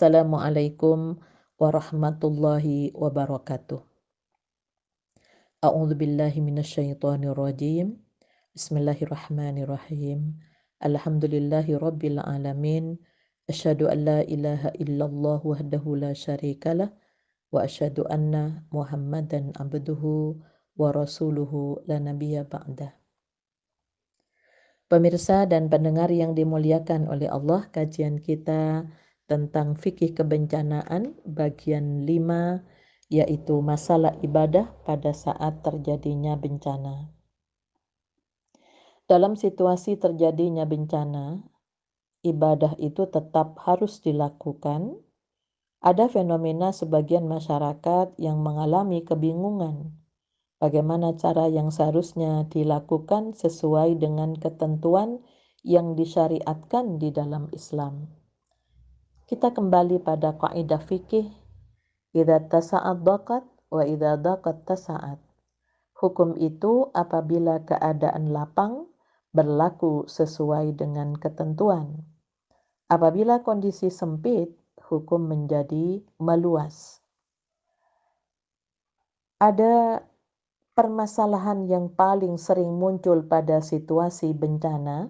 Assalamualaikum warahmatullahi wabarakatuh. A'udzu billahi minasyaitonir rajim. Bismillahirrahmanirrahim. Alhamdulillahi rabbil alamin. Asyhadu an la ilaha illallah wahdahu la syarikalah wa asyhadu anna Muhammadan abduhu wa rasuluhu la nabiyya ba'dah. Pemirsa dan pendengar yang dimuliakan oleh Allah, kajian kita tentang fikih kebencanaan bagian 5, yaitu masalah ibadah pada saat terjadinya bencana. Dalam situasi terjadinya bencana, ibadah itu tetap harus dilakukan. Ada fenomena sebagian masyarakat yang mengalami kebingungan bagaimana cara yang seharusnya dilakukan sesuai dengan ketentuan yang disyariatkan di dalam Islam. Kita kembali pada kaidah fikih, idza tasa'ad daqat wa idza daqat tasa'ad. Hukum itu apabila keadaan lapang berlaku sesuai dengan ketentuan. Apabila kondisi sempit, hukum menjadi meluas. Ada permasalahan yang paling sering muncul pada situasi bencana,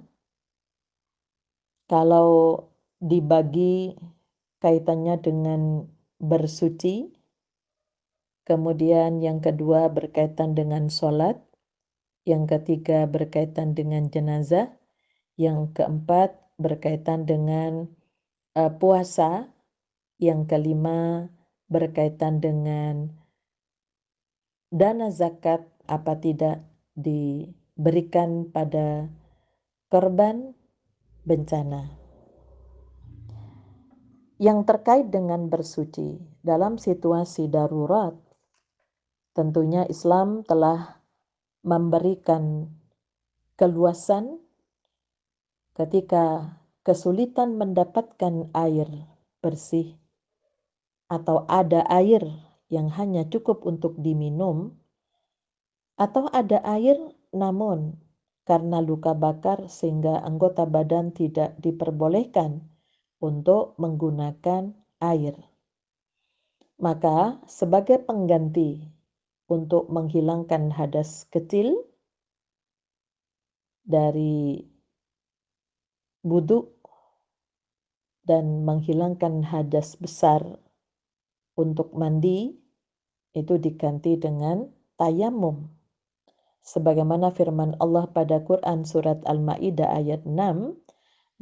kalau dibagi kaitannya dengan bersuci, kemudian yang kedua berkaitan dengan sholat, yang ketiga berkaitan dengan jenazah, yang keempat berkaitan dengan puasa, yang kelima berkaitan dengan dana zakat apa tidak diberikan pada korban bencana. Yang terkait dengan bersuci dalam situasi darurat, tentunya Islam telah memberikan keluasan ketika kesulitan mendapatkan air bersih atau ada air yang hanya cukup untuk diminum, atau ada air namun karena luka bakar sehingga anggota badan tidak diperbolehkan untuk menggunakan air. Maka sebagai pengganti untuk menghilangkan hadas kecil dari wudu dan menghilangkan hadas besar untuk mandi, itu diganti dengan tayamum. Sebagaimana firman Allah pada Quran surat Al-Maidah ayat 6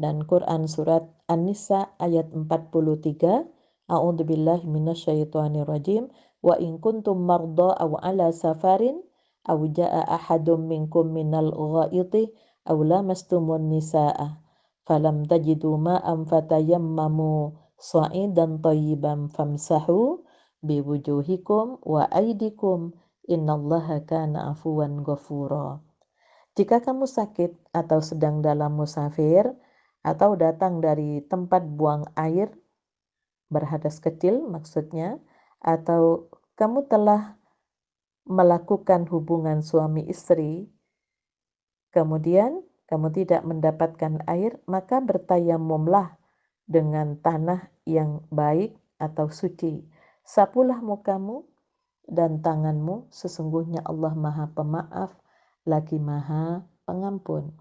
dan Quran surat An-Nisa ayat 43, A'udzubillahi minasyaitonirrajim, wa in kuntum marda aw ala safarin aw jaa ahadum minkum minal ghaiti aw lamastumun nisaa falam tajidu ma'am fatayammamu sa'idan thayyiban famsahu biwujuhikum wa aydikum innallaha kana afuwan ghafura. Jika kamu sakit atau sedang dalam musafir atau datang dari tempat buang air berhadas kecil maksudnya, atau kamu telah melakukan hubungan suami istri, kemudian kamu tidak mendapatkan air, maka bertayamumlah dengan tanah yang baik atau suci. Sapulah mukamu dan tanganmu, sesungguhnya Allah Maha Pemaaf lagi Maha Pengampun.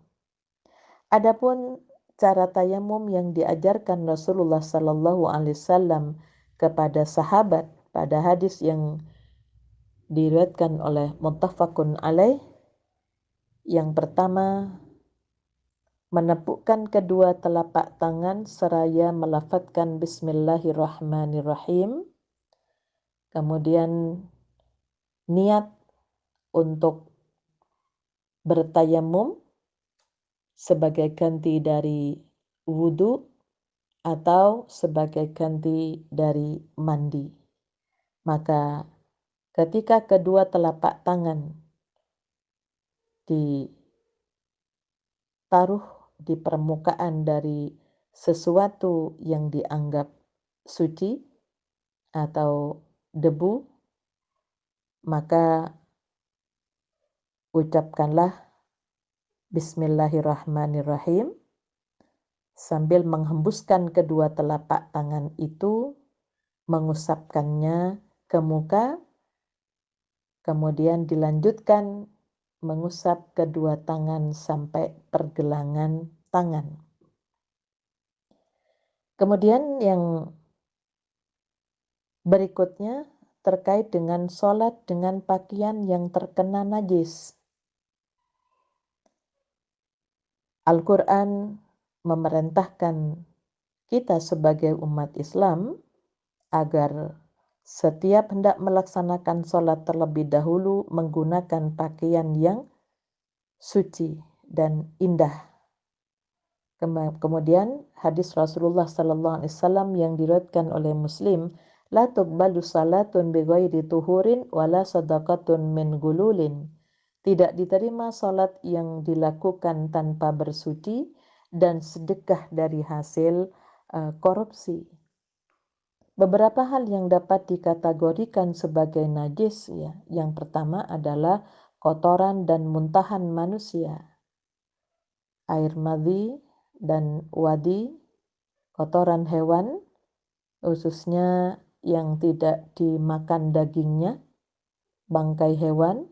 Adapun cara tayamum yang diajarkan Rasulullah Sallallahu Alaihi Wasallam kepada sahabat pada hadis yang diriwayatkan oleh muttafaqun alaih, yang pertama menepukkan kedua telapak tangan seraya melafadzkan Bismillahirrahmanirrahim, kemudian niat untuk bertayamum sebagai ganti dari wudu atau sebagai ganti dari mandi. Maka ketika kedua telapak tangan ditaruh di permukaan dari sesuatu yang dianggap suci atau debu, maka ucapkanlah Bismillahirrahmanirrahim sambil menghembuskan kedua telapak tangan itu, mengusapkannya ke muka, kemudian dilanjutkan mengusap kedua tangan sampai pergelangan tangan. Kemudian yang berikutnya terkait dengan sholat dengan pakaian yang terkena najis. Al-Quran memerintahkan kita sebagai umat Islam agar setiap hendak melaksanakan sholat terlebih dahulu menggunakan pakaian yang suci dan indah. Kemudian hadis Rasulullah sallallahu alaihi wasallam yang diriwayatkan oleh Muslim, la tuqbalu salatun bighairi tuhurin wala sadaqatun min gululin. Tidak diterima salat yang dilakukan tanpa bersuci dan sedekah dari hasil korupsi. Beberapa hal yang dapat dikategorikan sebagai najis ya. Yang pertama adalah kotoran dan muntahan manusia. Air madhi dan wadi, kotoran hewan, khususnya yang tidak dimakan dagingnya, bangkai hewan,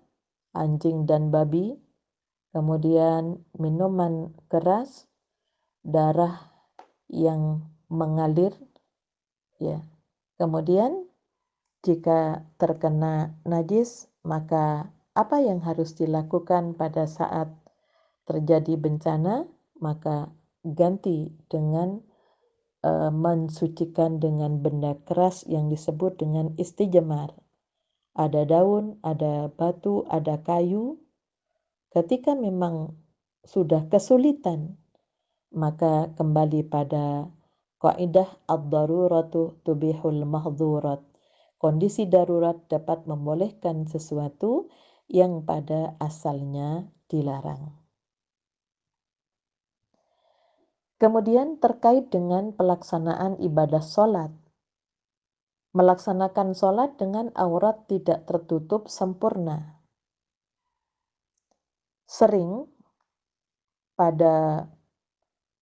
anjing dan babi, kemudian minuman keras, darah yang mengalir, ya. Kemudian jika terkena najis, maka apa yang harus dilakukan pada saat terjadi bencana? Maka ganti dengan mensucikan dengan benda keras yang disebut dengan istijmar. Ada daun, ada batu, ada kayu. Ketika memang sudah kesulitan, maka kembali pada kaidah ad-daruratu tubihul mahdzurat. Kondisi darurat dapat membolehkan sesuatu yang pada asalnya dilarang. Kemudian terkait dengan pelaksanaan ibadah sholat. Melaksanakan sholat dengan aurat tidak tertutup sempurna. Sering pada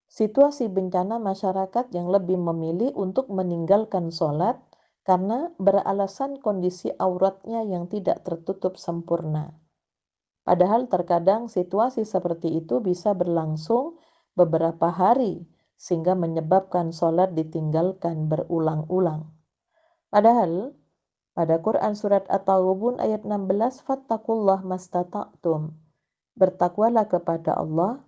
situasi bencana masyarakat yang lebih memilih untuk meninggalkan sholat karena beralasan kondisi auratnya yang tidak tertutup sempurna. Padahal terkadang situasi seperti itu bisa berlangsung beberapa hari sehingga menyebabkan sholat ditinggalkan berulang-ulang. Padahal pada Quran surat At-Taghabun ayat 16, fattaqullah mastata'tum. Bertakwalah kepada Allah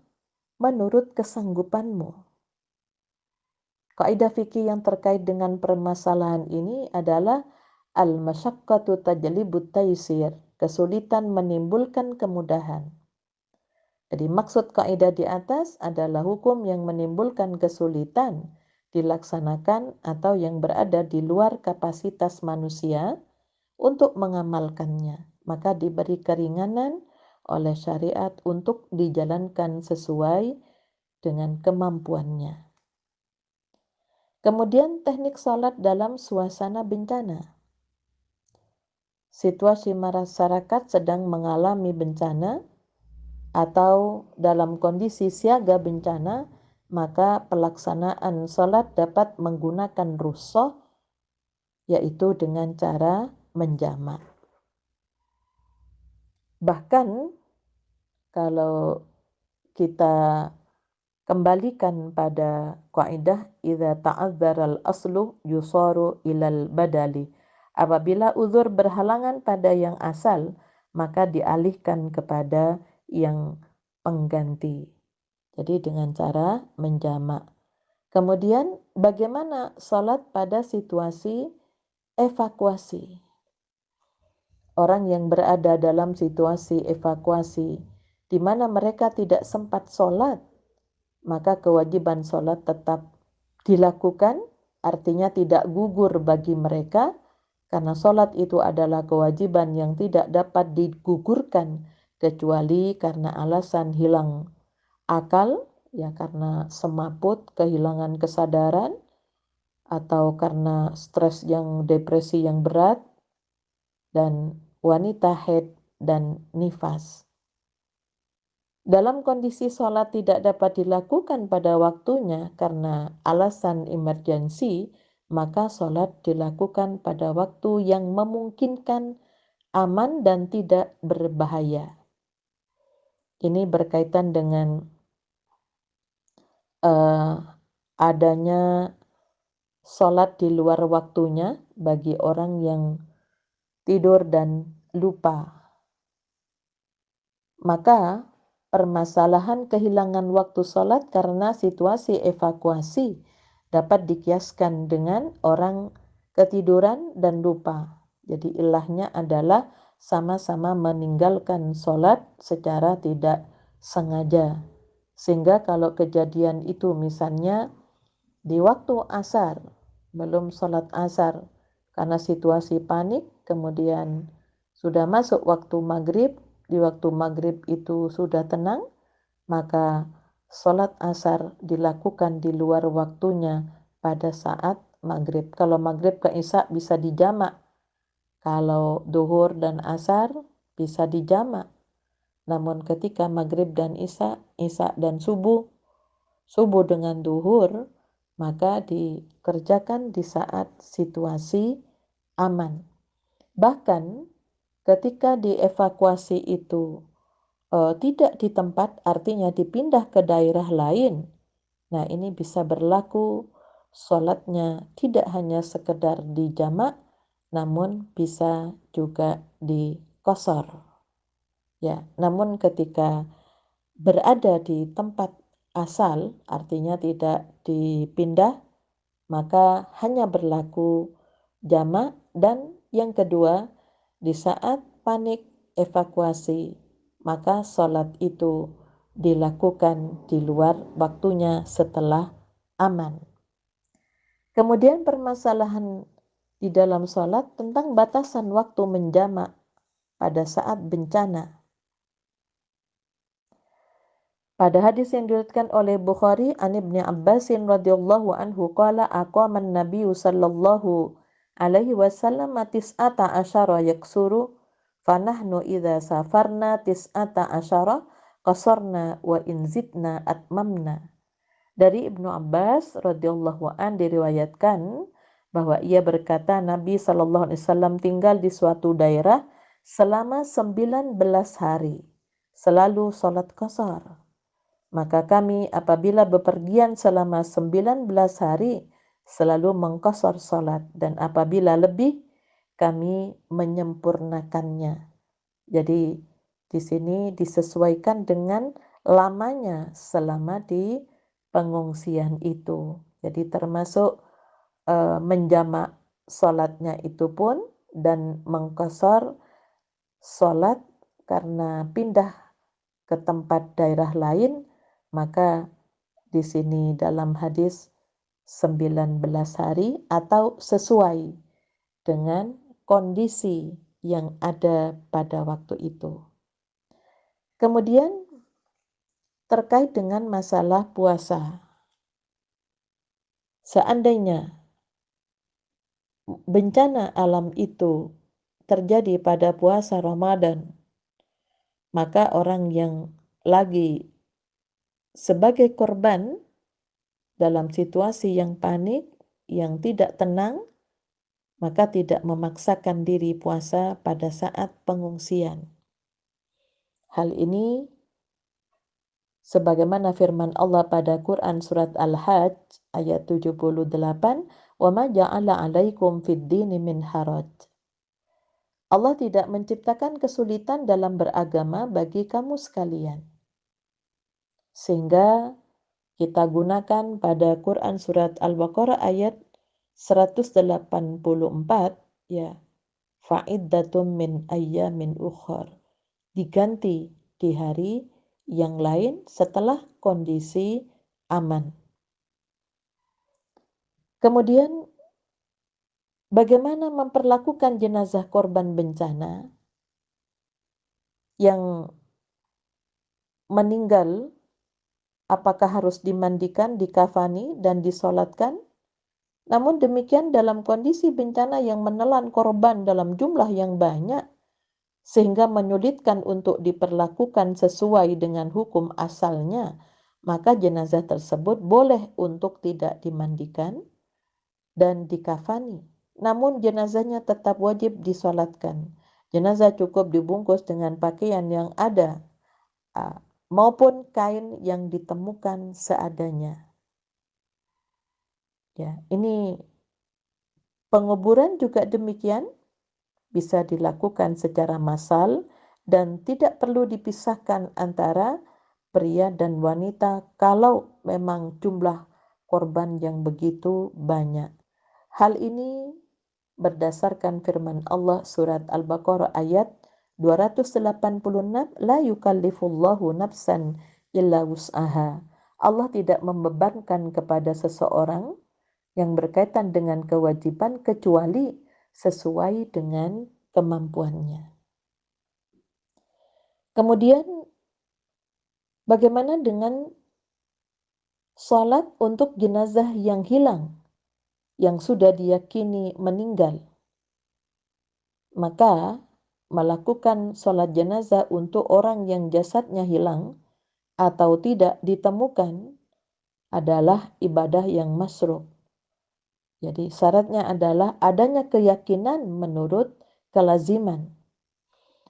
menurut kesanggupanmu. Kaidah fikih yang terkait dengan permasalahan ini adalah al-masyaqqatu tajlibut taysir. Kesulitan menimbulkan kemudahan. Jadi maksud kaidah di atas adalah hukum yang menimbulkan kesulitan dilaksanakan atau yang berada di luar kapasitas manusia untuk mengamalkannya. Maka diberi keringanan oleh syariat untuk dijalankan sesuai dengan kemampuannya. Kemudian teknik salat dalam suasana bencana. Situasi masyarakat sedang mengalami bencana atau dalam kondisi siaga bencana, maka pelaksanaan salat dapat menggunakan rukhsah, yaitu dengan cara menjamak. Bahkan kalau kita kembalikan pada kaidah idza ta'adzara al-aslu yusaru ilal badali. Apabila uzur berhalangan pada yang asal, maka dialihkan kepada yang pengganti. Jadi dengan cara menjamak. Kemudian bagaimana salat pada situasi evakuasi? Orang yang berada dalam situasi evakuasi di mana mereka tidak sempat salat, maka kewajiban salat tetap dilakukan, artinya tidak gugur bagi mereka, karena salat itu adalah kewajiban yang tidak dapat digugurkan kecuali karena alasan hilang akal, ya karena semaput, kehilangan kesadaran, atau karena stres yang depresi yang berat, dan wanita haid dan nifas. Dalam kondisi sholat tidak dapat dilakukan pada waktunya karena alasan emergensi, maka sholat dilakukan pada waktu yang memungkinkan, aman dan tidak berbahaya. Ini berkaitan dengan adanya sholat di luar waktunya bagi orang yang tidur dan lupa. Maka permasalahan kehilangan waktu sholat karena situasi evakuasi dapat dikiaskan dengan orang ketiduran dan lupa. Jadi ilahnya adalah sama-sama meninggalkan sholat secara tidak sengaja. Sehingga kalau kejadian itu misalnya di waktu asar, belum sholat asar, karena situasi panik, kemudian sudah masuk waktu maghrib, di waktu maghrib itu sudah tenang, maka sholat asar dilakukan di luar waktunya pada saat maghrib. Kalau maghrib ke isya bisa dijamak, kalau duhur dan asar bisa dijamak. Namun ketika maghrib dan isya, isya dan subuh, subuh dengan duhur, maka dikerjakan di saat situasi aman. Bahkan ketika dievakuasi itu tidak di tempat, artinya dipindah ke daerah lain. Nah, ini bisa berlaku sholatnya tidak hanya sekedar dijamak, namun bisa juga dikosor. Ya, namun ketika berada di tempat asal, artinya tidak dipindah, maka hanya berlaku jamak. Dan yang kedua, di saat panik evakuasi, maka sholat itu dilakukan di luar waktunya setelah aman. Kemudian permasalahan di dalam sholat tentang batasan waktu menjamak pada saat bencana. Pada hadis yang diriwayatkan oleh Bukhari an Ibnu Abbas radhiyallahu anhu qala aqama an-nabiy sallallahu alaihi wasallam tis'ata asyara yaksuru fanahnu idza safarna tis'ata asyara qasarna wa in zidna atmamna. Dari Ibnu Abbas radhiyallahu an diriwayatkan bahwa ia berkata Nabi sallallahu alaihi wasallam tinggal di suatu daerah selama 19 hari, selalu salat qasar. Maka kami apabila bepergian selama 19 hari selalu mengqasar salat, dan apabila lebih kami menyempurnakannya. Jadi di sini disesuaikan dengan lamanya selama di pengungsian itu. Jadi termasuk menjamak salatnya itu pun dan mengqasar salat karena pindah ke tempat daerah lain, maka di sini dalam hadis 19 hari atau sesuai dengan kondisi yang ada pada waktu itu. Kemudian terkait dengan masalah puasa. Seandainya bencana alam itu terjadi pada puasa Ramadan, maka orang yang lagi sebagai korban dalam situasi yang panik, yang tidak tenang, maka tidak memaksakan diri puasa pada saat pengungsian. Hal ini sebagaimana firman Allah pada Quran surat Al-Hajj ayat 78, "Wa ma ja'ala 'alaikum fid dini min haraj." Allah tidak menciptakan kesulitan dalam beragama bagi kamu sekalian. Sehingga kita gunakan pada Quran surat Al-Baqarah ayat 184, ya, fa'iddatum min ayyamin ukhar, diganti di hari yang lain setelah kondisi aman. Kemudian bagaimana memperlakukan jenazah korban bencana yang meninggal? Apakah harus dimandikan, dikafani, dan disolatkan? Namun demikian dalam kondisi bencana yang menelan korban dalam jumlah yang banyak, sehingga menyulitkan untuk diperlakukan sesuai dengan hukum asalnya, maka jenazah tersebut boleh untuk tidak dimandikan dan dikafani. Namun jenazahnya tetap wajib disolatkan. Jenazah cukup dibungkus dengan pakaian yang ada maupun kain yang ditemukan seadanya. Ya, ini penguburan juga demikian bisa dilakukan secara massal dan tidak perlu dipisahkan antara pria dan wanita kalau memang jumlah korban yang begitu banyak. Hal ini berdasarkan firman Allah surat Al-Baqarah ayat 286, la yukallifullahu nafsan illa wus'aha. Allah tidak membebankan kepada seseorang yang berkaitan dengan kewajiban kecuali sesuai dengan kemampuannya. Kemudian bagaimana dengan sholat untuk jenazah yang hilang, yang sudah diyakini meninggal? Maka melakukan sholat jenazah untuk orang yang jasadnya hilang atau tidak ditemukan adalah ibadah yang masyru'. Jadi syaratnya adalah adanya keyakinan menurut kelaziman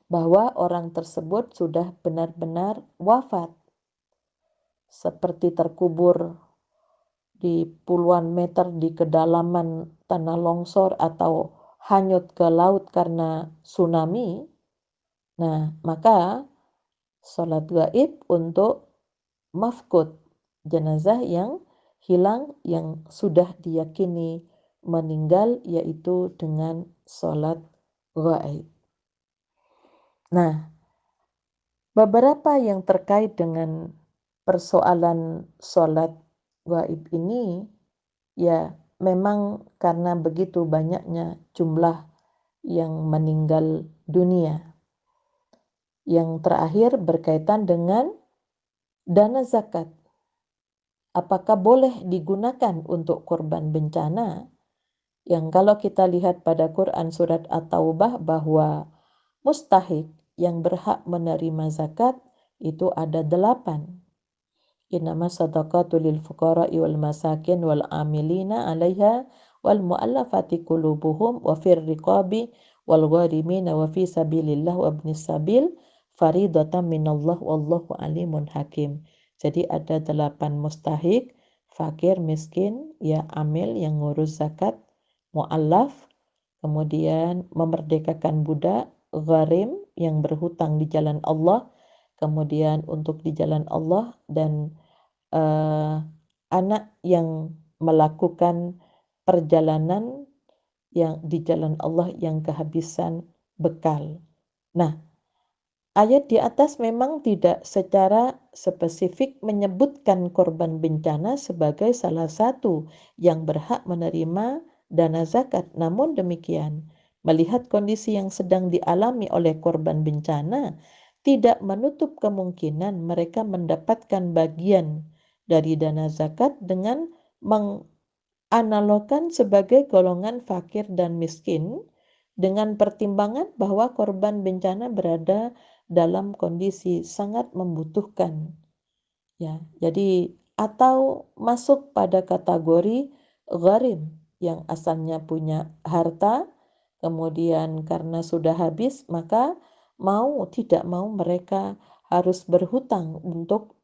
bahwa orang tersebut sudah benar-benar wafat, seperti terkubur di puluhan meter di kedalaman tanah longsor atau hanyut ke laut karena tsunami. Nah, maka sholat gaib untuk mafqud, jenazah yang hilang yang sudah diyakini meninggal, yaitu dengan sholat gaib. Nah, beberapa yang terkait dengan persoalan sholat gaib ini, ya memang karena begitu banyaknya jumlah yang meninggal dunia. Yang terakhir berkaitan dengan dana zakat. Apakah boleh digunakan untuk korban bencana? Yang kalau kita lihat pada Quran surat At-Taubah bahwa mustahik yang berhak menerima zakat itu ada 8. Innama sadaqatu lil fuqara'i wal masakin wal amilina 'alaiha wal mu'allafati qulubuhum wa fir riqabi wal gharimina wa fi sabilillah wa ibnis sabil faridatan minallah wallahu alimun hakim. Jadi ada 8 mustahik, fakir, miskin, ya amil yang ngurus zakat, mu'allaf, kemudian memerdekakan budak, gharim yang berhutang di jalan Allah, kemudian untuk di jalan Allah, dan anak yang melakukan perjalanan yang di jalan Allah yang kehabisan bekal. Nah, ayat di atas memang tidak secara spesifik menyebutkan korban bencana sebagai salah satu yang berhak menerima dana zakat. Namun demikian, melihat kondisi yang sedang dialami oleh korban bencana, tidak menutup kemungkinan mereka mendapatkan bagian dari dana zakat dengan menganalogkan sebagai golongan fakir dan miskin dengan pertimbangan bahwa korban bencana berada dalam kondisi sangat membutuhkan. Ya, jadi atau masuk pada kategori gharim yang asalnya punya harta, kemudian karena sudah habis maka mau tidak mau mereka harus berhutang untuk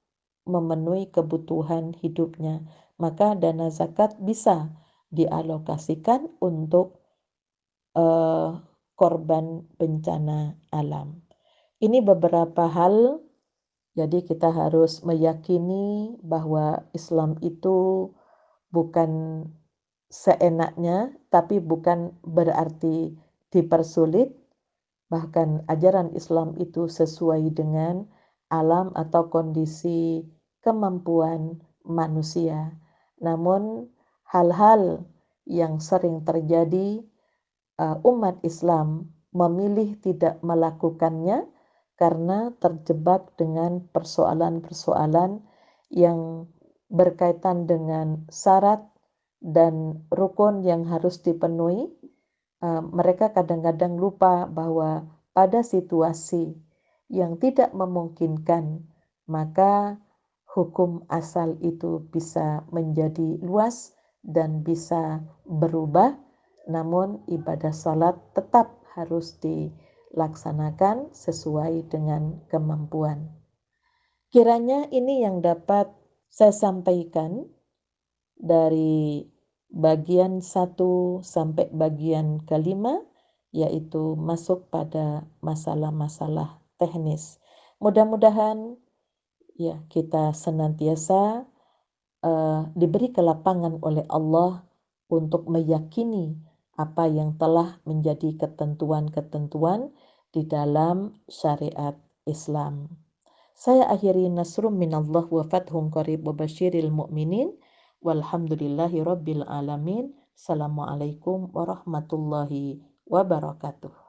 memenuhi kebutuhan hidupnya. Maka dana zakat bisa dialokasikan untuk korban bencana alam. Ini beberapa hal, jadi kita harus meyakini bahwa Islam itu bukan seenaknya, tapi bukan berarti dipersulit. Bahkan ajaran Islam itu sesuai dengan alam atau kondisi kemampuan manusia. Namun hal-hal yang sering terjadi, umat Islam memilih tidak melakukannya karena terjebak dengan persoalan-persoalan yang berkaitan dengan syarat dan rukun yang harus dipenuhi. Mereka kadang-kadang lupa bahwa pada situasi yang tidak memungkinkan, maka hukum asal itu bisa menjadi luas dan bisa berubah, namun ibadah salat tetap harus dilaksanakan sesuai dengan kemampuan. Kiranya ini yang dapat saya sampaikan dari bagian 1 sampai bagian kelima, yaitu masuk pada masalah-masalah teknis. Mudah-mudahan ya kita senantiasa diberi kelapangan oleh Allah untuk meyakini apa yang telah menjadi ketentuan-ketentuan di dalam syariat Islam. Saya akhiri nasrum minallah wa fathun qarib wa basyiril mu'minin walhamdulillahi rabbil alamin. Assalamualaikum warahmatullahi wabarakatuh.